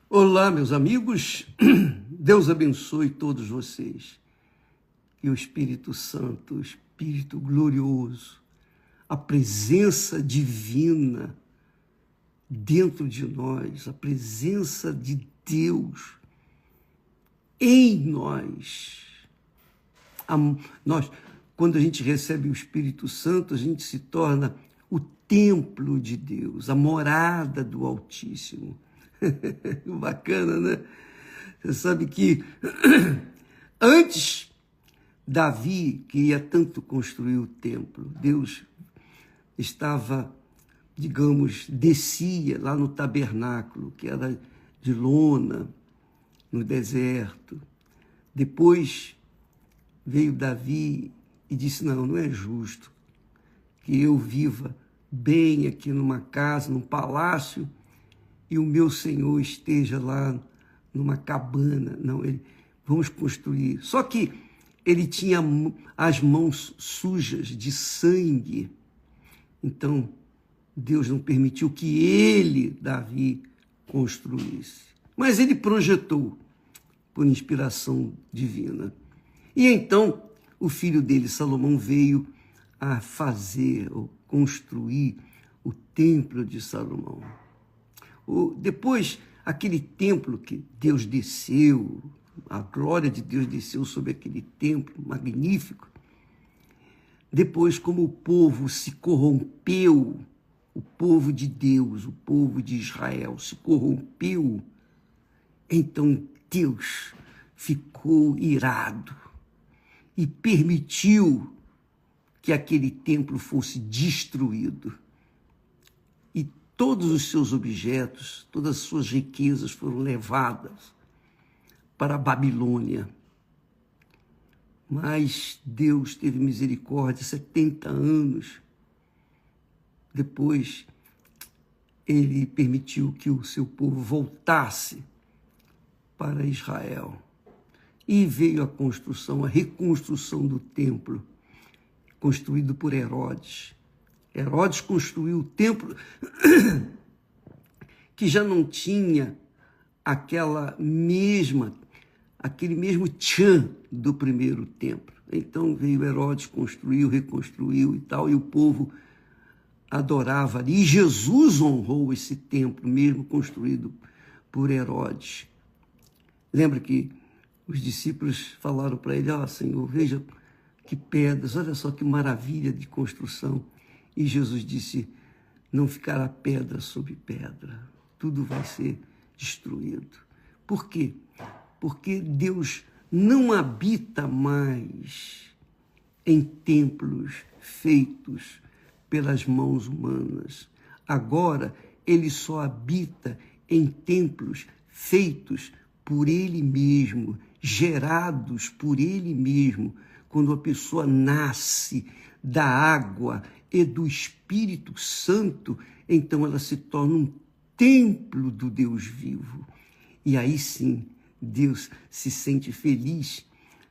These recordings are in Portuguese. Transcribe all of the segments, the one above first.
Olá, meus amigos. Deus abençoe todos vocês. Que o Espírito Santo, o Espírito glorioso, a presença divina dentro de nós, a presença de Deus em nós. Quando a gente recebe o Espírito Santo, a gente se torna o templo de Deus, a morada do Altíssimo. Bacana, né? Você sabe que antes Davi queria tanto construir o templo, Deus estava, descia lá no tabernáculo, que era de lona, no deserto. Depois veio Davi e disse, não é justo que eu viva bem aqui numa casa, num palácio, e o meu Senhor esteja lá numa cabana. Não, vamos construir. Só que ele tinha as mãos sujas de sangue. Então, Deus não permitiu que ele, Davi, construísse. Mas ele projetou por inspiração divina. E então, o filho dele, Salomão, veio a fazer ou construir o templo de Salomão. Depois, aquele templo que Deus desceu, a glória de Deus desceu sobre aquele templo magnífico. Depois, como o povo se corrompeu, o povo de Deus, o povo de Israel se corrompeu, então Deus ficou irado e permitiu que aquele templo fosse destruído. E todos os seus objetos, todas as suas riquezas foram levadas para a Babilônia. Mas Deus teve misericórdia, 70 anos depois, ele permitiu que o seu povo voltasse para Israel. E veio a construção, a reconstrução do templo, construído por Herodes. Herodes construiu o templo que já não tinha aquele mesmo tchan do primeiro templo. Então veio Herodes, construiu, reconstruiu e tal, e o povo adorava ali. E Jesus honrou esse templo, mesmo construído por Herodes. Lembra que os discípulos falaram para ele, Senhor, veja que pedras, olha só que maravilha de construção. E Jesus disse, não ficará pedra sobre pedra, tudo vai ser destruído. Por quê? Porque Deus não habita mais em templos feitos pelas mãos humanas. Agora, ele só habita em templos feitos por ele mesmo, gerados por ele mesmo. Quando a pessoa nasce da água e do Espírito Santo, então ela se torna um templo do Deus vivo. E aí sim, Deus se sente feliz,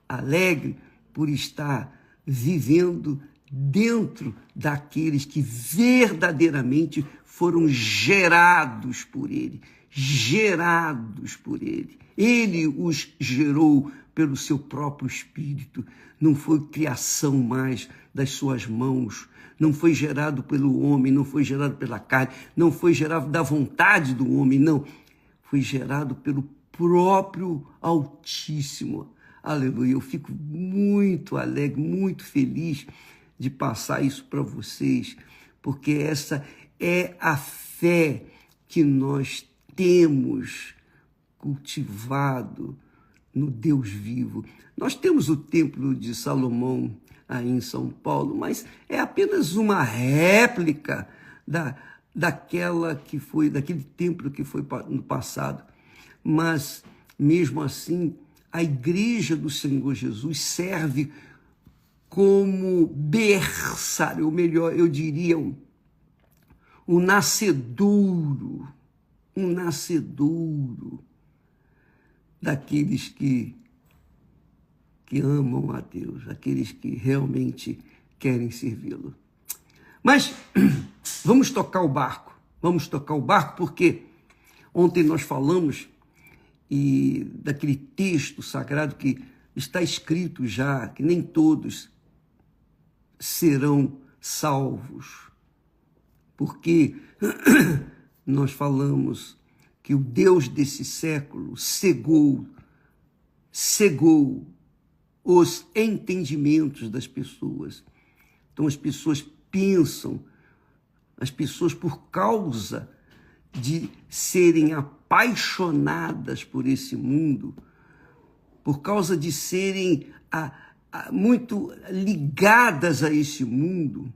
alegre por estar vivendo dentro daqueles que verdadeiramente foram gerados por Ele. Gerados por Ele. Ele os gerou pelo seu próprio Espírito. Não foi criação mais das suas mãos. Não foi gerado pelo homem, não foi gerado pela carne, não foi gerado da vontade do homem, não. Foi gerado pelo próprio Altíssimo. Aleluia. Eu fico muito alegre, muito feliz de passar isso para vocês, porque essa é a fé que nós temos cultivado no Deus vivo. Nós temos o Templo de Salomão aí em São Paulo, mas é apenas uma réplica daquele templo que foi no passado. Mas, mesmo assim, a Igreja do Senhor Jesus serve como berçário, ou melhor, eu diria, um nascedouro daqueles que amam a Deus, aqueles que realmente querem servi-lo. Mas vamos tocar o barco porque ontem nós falamos e daquele texto sagrado que está escrito já, que nem todos serão salvos, porque nós falamos que o Deus desse século cegou os entendimentos das pessoas. Então as pessoas pensam, as pessoas, por causa de serem apaixonadas por esse mundo, por causa de serem muito ligadas a esse mundo,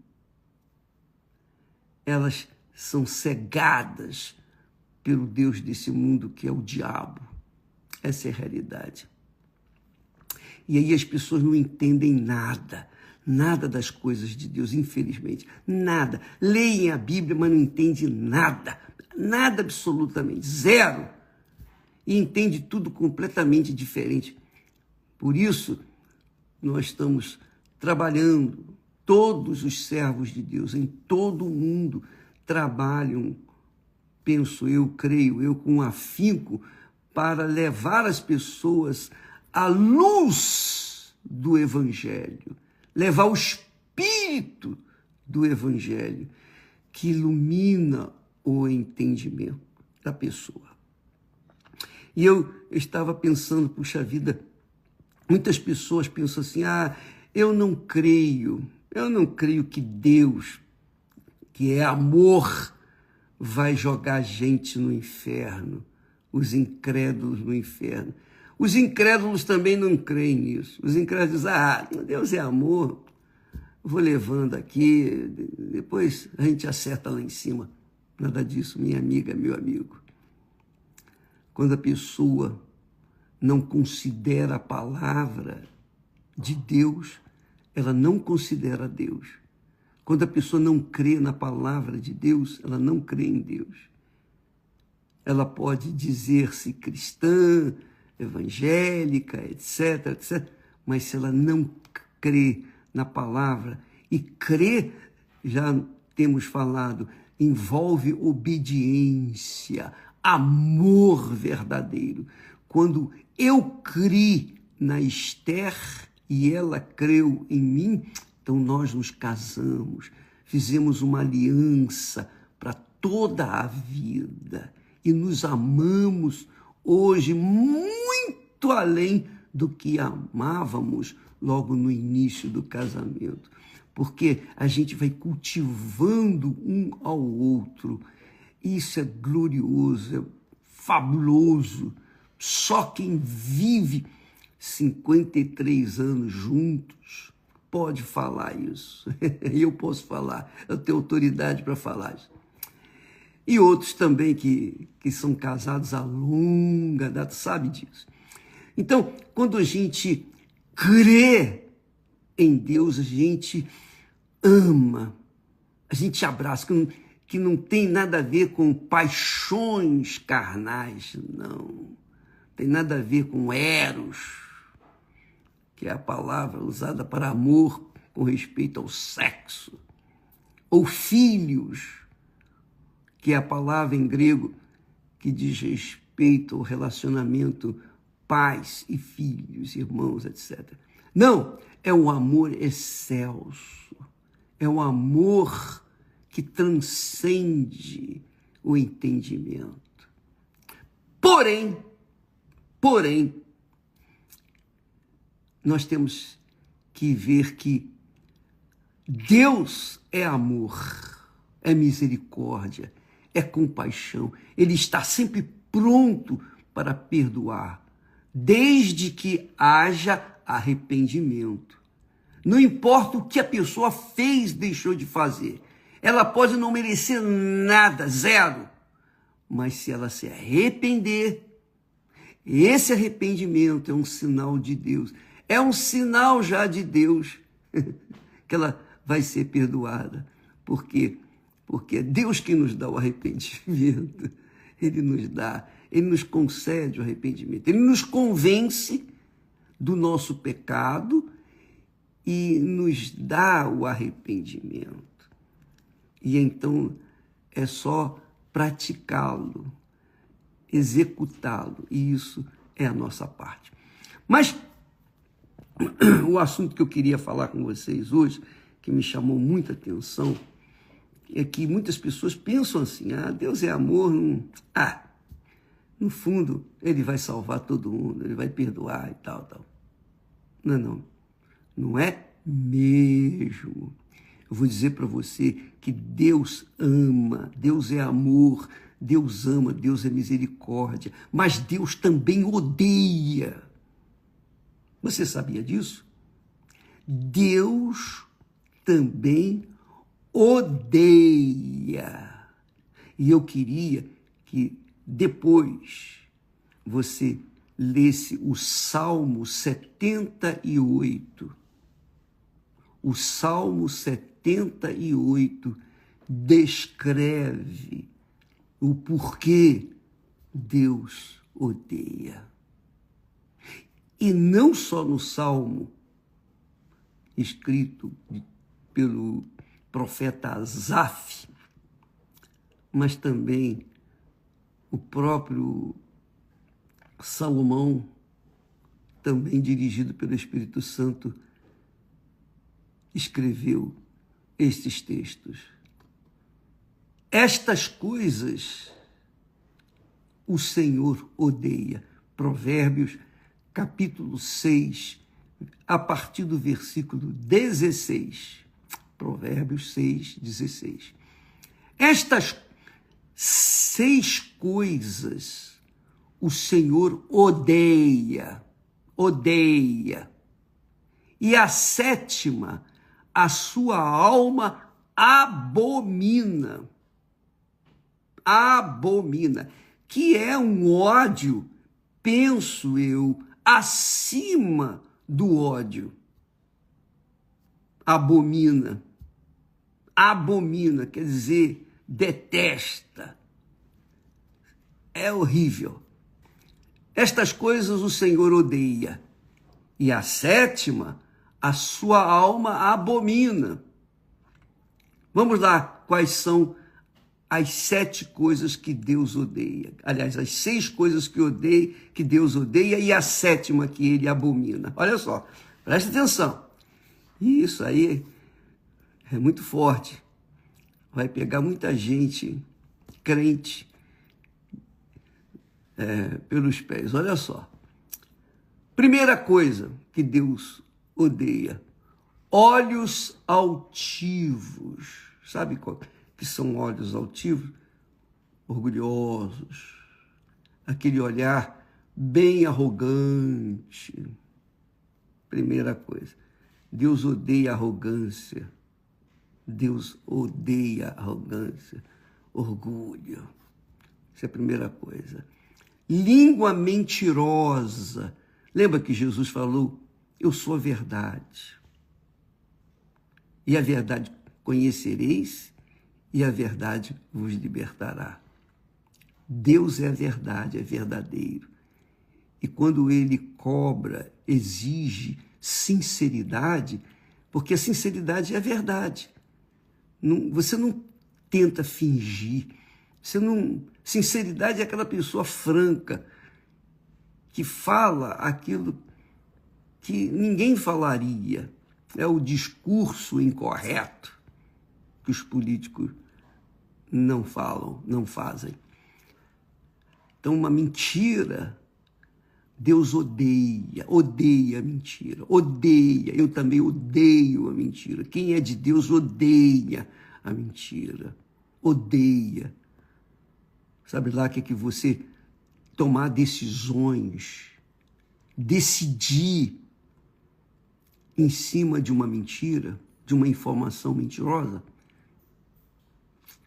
elas são cegadas pelo Deus desse mundo, que é o diabo. Essa é a realidade. E aí as pessoas não entendem nada das coisas de Deus, infelizmente, nada. Leem a Bíblia, mas não entendem nada absolutamente, zero. E entende tudo completamente diferente. Por isso, nós estamos trabalhando, todos os servos de Deus em todo o mundo trabalham, penso eu, creio eu, com afinco, para levar as pessoas à luz do Evangelho, levar o Espírito do Evangelho, que ilumina o entendimento da pessoa. E eu estava pensando, puxa vida, muitas pessoas pensam assim, eu não creio que Deus, que é amor, vai jogar gente no inferno, os incrédulos no inferno. Os incrédulos também não creem nisso. Os incrédulos dizem, Deus é amor, vou levando aqui, depois a gente acerta lá em cima. Nada disso, minha amiga, meu amigo. Quando a pessoa não considera a palavra de Deus, ela não considera Deus. Quando a pessoa não crê na palavra de Deus, ela não crê em Deus. Ela pode dizer-se cristã, evangélica, etc, mas se ela não crê na palavra, e crer, já temos falado, envolve obediência, amor verdadeiro. Quando eu criei na Esther e ela creu em mim, então nós nos casamos, fizemos uma aliança para toda a vida e nos amamos hoje muito além do que amávamos logo no início do casamento, porque a gente vai cultivando um ao outro. Isso é glorioso, é fabuloso. Só quem vive 53 anos juntos pode falar isso. Eu posso falar, eu tenho autoridade para falar isso. E outros também que são casados a longa data, sabe disso. Então, quando a gente crê em Deus, a gente ama, a gente abraça, que não tem nada a ver com paixões carnais, não. Tem nada a ver com eros, que é a palavra usada para amor com respeito ao sexo. Ou filhos, que é a palavra em grego que diz respeito ao relacionamento pais e filhos, irmãos, etc. Não, é um amor excelso, é um amor que transcende o entendimento. Porém, nós temos que ver que Deus é amor, é misericórdia, é compaixão. Ele está sempre pronto para perdoar, desde que haja arrependimento. Não importa o que a pessoa fez, deixou de fazer. Ela pode não merecer nada, zero. Mas se ela se arrepender, esse arrependimento é um sinal de Deus. É um sinal já de Deus que ela vai ser perdoada. Por quê? Porque é Deus que nos dá o arrependimento. Ele nos dá, Ele nos concede o arrependimento. Ele nos convence do nosso pecado e nos dá o arrependimento. E então é só praticá-lo. executá-lo, e isso é a nossa parte. Mas o assunto que eu queria falar com vocês hoje, que me chamou muita atenção, é que muitas pessoas pensam assim, Deus é amor, no fundo, ele vai salvar todo mundo, ele vai perdoar e tal. Não é mesmo. Eu vou dizer para você que Deus ama, Deus é amor, Deus ama, Deus é misericórdia, mas Deus também odeia. Você sabia disso? Deus também odeia. E eu queria que depois você lesse o Salmo 78. O Salmo 78 descreve o porquê Deus odeia. E não só no Salmo escrito pelo profeta Asaf, mas também o próprio Salomão, também dirigido pelo Espírito Santo, escreveu estes textos. Estas coisas o Senhor odeia. Provérbios, capítulo 6, a partir do versículo 16. Provérbios 6, 16. Estas 6 coisas o Senhor odeia. E a 7ª, a sua alma abomina, que é um ódio, penso eu, acima do ódio. Abomina, quer dizer, detesta. É horrível. Estas coisas o Senhor odeia. E a 7ª, a sua alma abomina. Vamos lá, quais são as 7 coisas que Deus odeia? Aliás, as 6 coisas que Deus odeia e a 7ª que ele abomina. Olha só, presta atenção. Isso aí é muito forte. Vai pegar muita gente crente pelos pés. Olha só. Primeira coisa que Deus odeia: olhos altivos. Sabe qual que são olhos altivos? Orgulhosos. Aquele olhar bem arrogante. Primeira coisa. Deus odeia arrogância. Deus odeia arrogância, orgulho. Essa é a primeira coisa. Língua mentirosa. Lembra que Jesus falou: eu sou a verdade. E a verdade conhecereis, e a verdade vos libertará. Deus é a verdade, é verdadeiro. E quando ele cobra, exige sinceridade, porque a sinceridade é a verdade. Você não tenta fingir. Sinceridade é aquela pessoa franca que fala aquilo que ninguém falaria. É o discurso incorreto que os políticos não falam, não fazem. Então, uma mentira, Deus odeia a mentira, odeia. Eu também odeio a mentira. Quem é de Deus odeia a mentira, odeia. Sabe lá que você tomar decisões, decidir em cima de uma mentira, de uma informação mentirosa?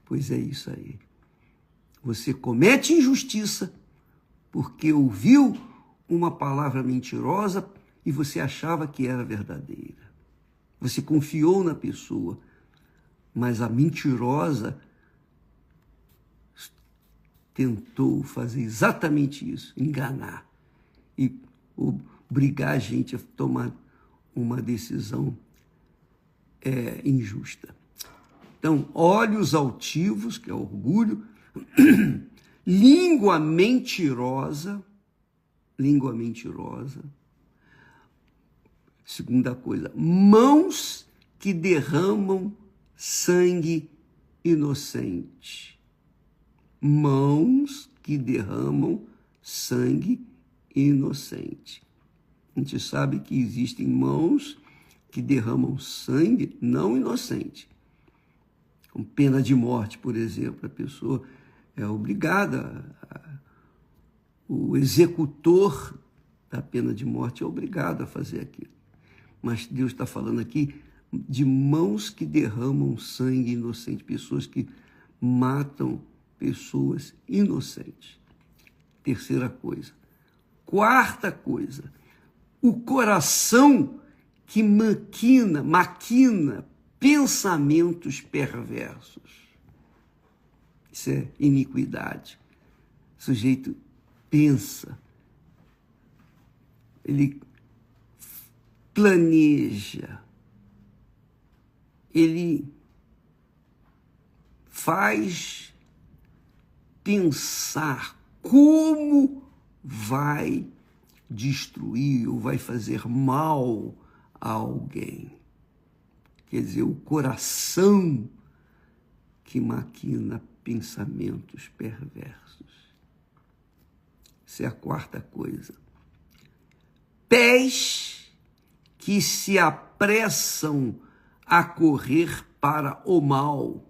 Pois é isso aí. Você comete injustiça porque ouviu uma palavra mentirosa e você achava que era verdadeira. Você confiou na pessoa, mas a mentirosa tentou fazer exatamente isso, enganar e obrigar a gente a tomar uma decisão injusta. Então, olhos altivos, que é orgulho, língua mentirosa. Língua mentirosa. Segunda coisa, mãos que derramam sangue inocente. Mãos que derramam sangue inocente. A gente sabe que existem mãos que derramam sangue não inocente. Com pena de morte, por exemplo, a pessoa é obrigada, o executor da pena de morte é obrigado a fazer aquilo. Mas Deus está falando aqui de mãos que derramam sangue inocente, pessoas que matam pessoas inocentes. Terceira coisa. Quarta coisa, o coração que maquina pensamentos perversos. Isso é iniquidade. O sujeito pensa, ele planeja, ele faz pensar como vai destruir ou vai fazer mal a alguém. Quer dizer, o coração que maquina pensamentos perversos. Essa é a quarta coisa. Pés que se apressam a correr para o mal.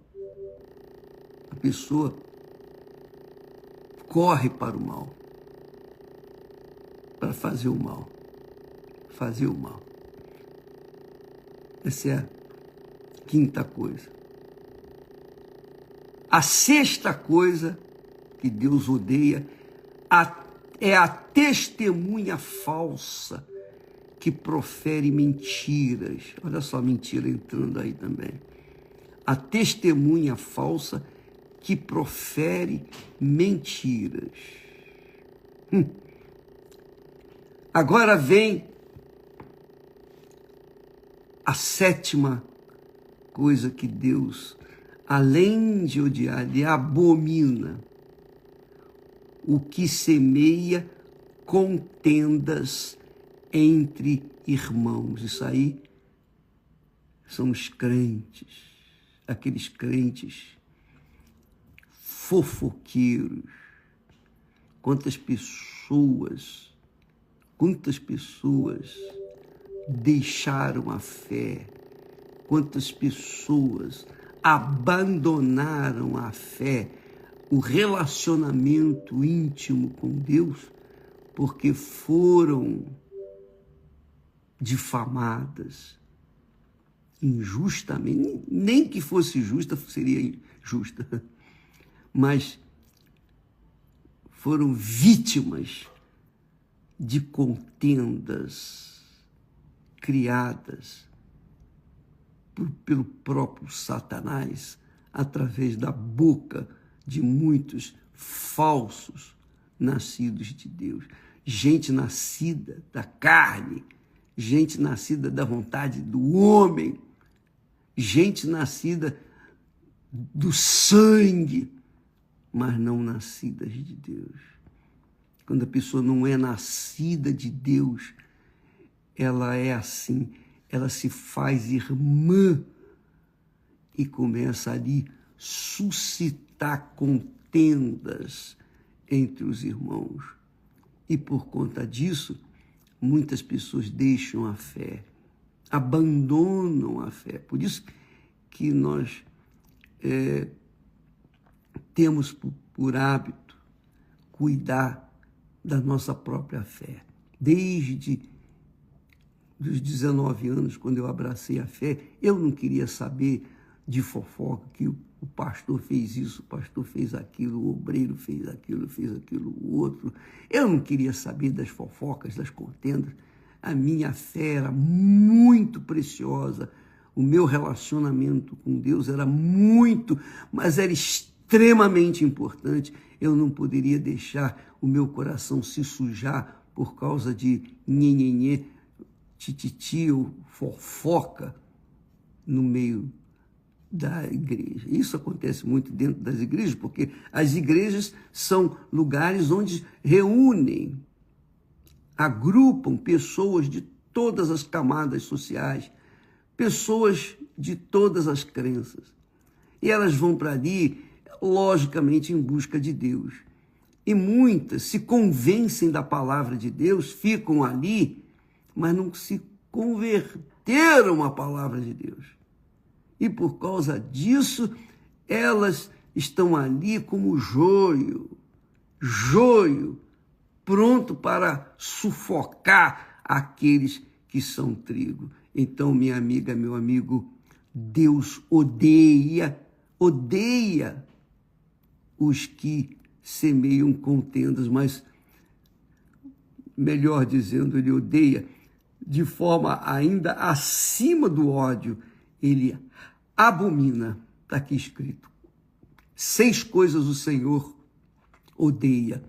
A pessoa corre para o mal, para fazer o mal. Fazer o mal. Essa é a quinta coisa. A sexta coisa que Deus odeia é a testemunha falsa que profere mentiras. Olha só a mentira entrando aí também. A testemunha falsa que profere mentiras. Agora vem a sétima coisa que Deus, além de odiar, ele abomina: o que semeia contendas entre irmãos. Isso aí são os crentes, aqueles crentes fofoqueiros. Quantas pessoas deixaram a fé, quantas pessoas abandonaram a fé, o relacionamento íntimo com Deus, porque foram difamadas injustamente. Nem que fosse justa, seria justa, mas foram vítimas de contendas criadas pelo próprio Satanás, através da boca de muitos falsos nascidos de Deus. Gente nascida da carne, gente nascida da vontade do homem, gente nascida do sangue, mas não nascidas de Deus. Quando a pessoa não é nascida de Deus, ela é assim, ela se faz irmã e começa ali suscitar contendas entre os irmãos. E por conta disso, muitas pessoas deixam a fé, abandonam a fé. Por isso que nós temos por hábito cuidar da nossa própria fé. Desde os 19 anos, quando eu abracei a fé, eu não queria saber de fofoca, que o pastor fez isso, o pastor fez aquilo, o obreiro fez aquilo, o outro. Eu não queria saber das fofocas, das contendas. A minha fé era muito preciosa. O meu relacionamento com Deus era muito, mas era extremamente importante. Eu não poderia deixar o meu coração se sujar por causa de nhenhenhê, tititi ou fofoca no meio da igreja. Isso acontece muito dentro das igrejas, porque as igrejas são lugares onde reúnem, agrupam pessoas de todas as camadas sociais, pessoas de todas as crenças. E elas vão para ali, logicamente, em busca de Deus. E muitas se convencem da palavra de Deus, ficam ali, mas não se converteram à palavra de Deus. E por causa disso, elas estão ali como joio, pronto para sufocar aqueles que são trigo. Então, minha amiga, meu amigo, Deus odeia os que semeiam contendas, mas, melhor dizendo, ele odeia de forma ainda acima do ódio. Ele abomina, está aqui escrito, 6 coisas o Senhor odeia,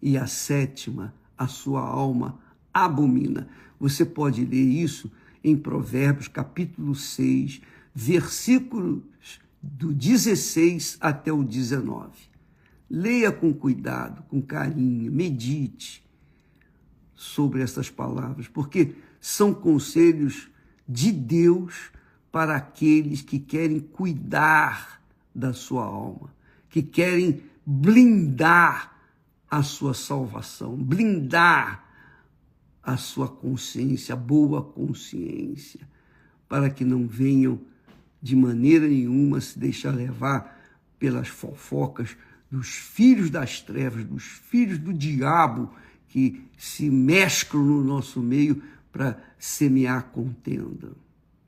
e a 7ª, a sua alma abomina. Você pode ler isso em Provérbios, capítulo 6, versículos do 16 até o 19. Leia com cuidado, com carinho, medite sobre essas palavras, porque são conselhos de Deus para aqueles que querem cuidar da sua alma, que querem blindar a sua salvação, blindar a sua consciência, a boa consciência, para que não venham de maneira nenhuma se deixar levar pelas fofocas dos filhos das trevas, dos filhos do diabo, que se mesclam no nosso meio para semear contenda.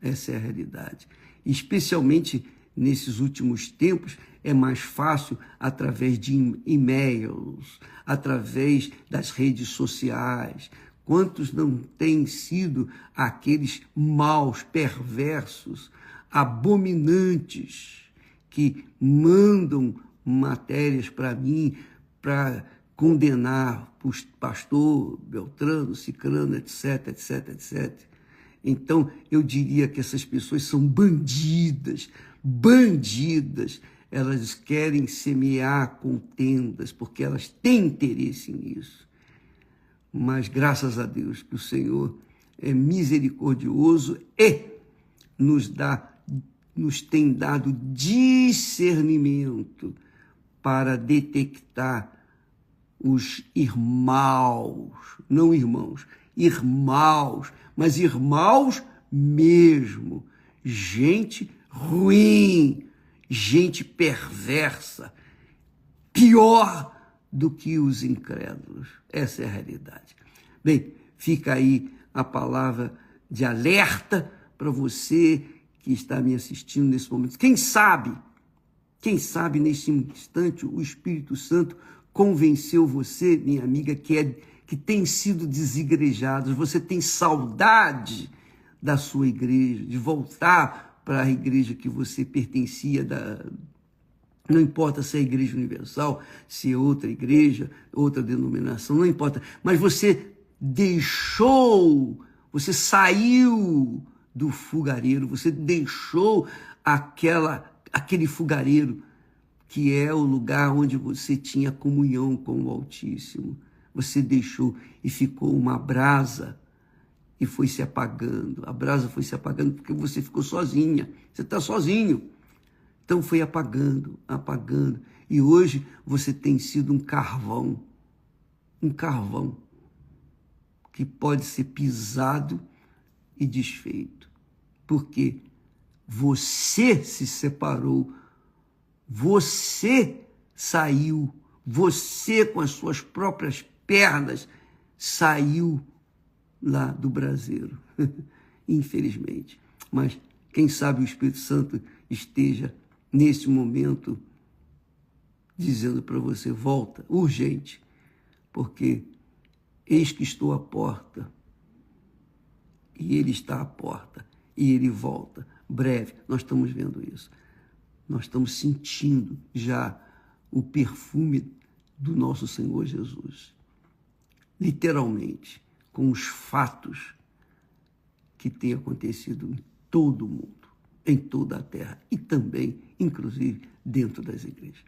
Essa é a realidade. Especialmente nesses últimos tempos, é mais fácil através de e-mails, através das redes sociais. Quantos não têm sido aqueles maus, perversos, abominantes, que mandam matérias para mim, para condenar o pastor Beltrano, Cicrano, etc, etc, etc. Então, eu diria que essas pessoas são bandidas. Elas querem semear contendas, porque elas têm interesse nisso. Mas, graças a Deus, que o Senhor é misericordioso e nos tem dado discernimento para detectar os irmãos, não irmãos, irmãos, mas irmãos mesmo, gente ruim, gente perversa, pior do que os incrédulos. Essa é a realidade. Bem, fica aí a palavra de alerta para você que está me assistindo nesse momento. Quem sabe nesse instante o Espírito Santo convenceu você, minha amiga, que tem sido desigrejado, você tem saudade da sua igreja, de voltar para a igreja que você pertencia, não importa se é a Igreja Universal, se é outra igreja, outra denominação, não importa, mas você saiu do fogareiro, você deixou aquele fogareiro que é o lugar onde você tinha comunhão com o Altíssimo. Você deixou e ficou uma brasa e foi se apagando. A brasa foi se apagando porque você ficou sozinha. Você está sozinho. Então foi apagando. E hoje você tem sido um carvão que pode ser pisado e desfeito. Porque você se separou, você saiu, você com as suas próprias pernas saiu lá do braseiro, infelizmente. Mas quem sabe o Espírito Santo esteja nesse momento dizendo para você, volta, urgente, porque eis que estou à porta, e ele está à porta, e ele volta, breve. Nós estamos vendo isso. Nós estamos sentindo já o perfume do nosso Senhor Jesus. Literalmente, com os fatos que têm acontecido em todo o mundo. em toda a terra e também, inclusive, dentro das igrejas.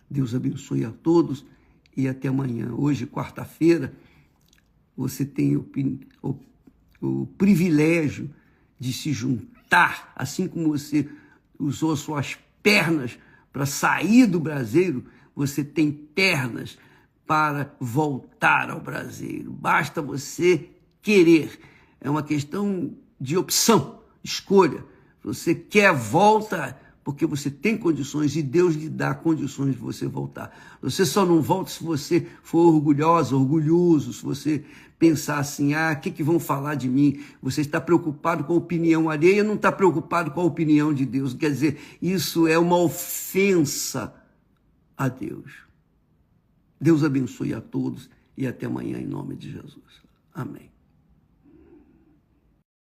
Deus abençoe a todos e até amanhã. Hoje, quarta-feira, você tem o privilégio de se juntar, assim como você usou suas pernas para sair do braseiro, você tem pernas para voltar ao braseiro. Basta você querer. É uma questão de opção, escolha. Você quer, volta, porque você tem condições e Deus lhe dá condições de você voltar. Você só não volta se você for orgulhosa, orgulhoso, se você pensar assim, o que vão falar de mim? Você está preocupado com a opinião alheia, não está preocupado com a opinião de Deus. Quer dizer, isso é uma ofensa a Deus. Deus abençoe a todos e até amanhã em nome de Jesus. Amém.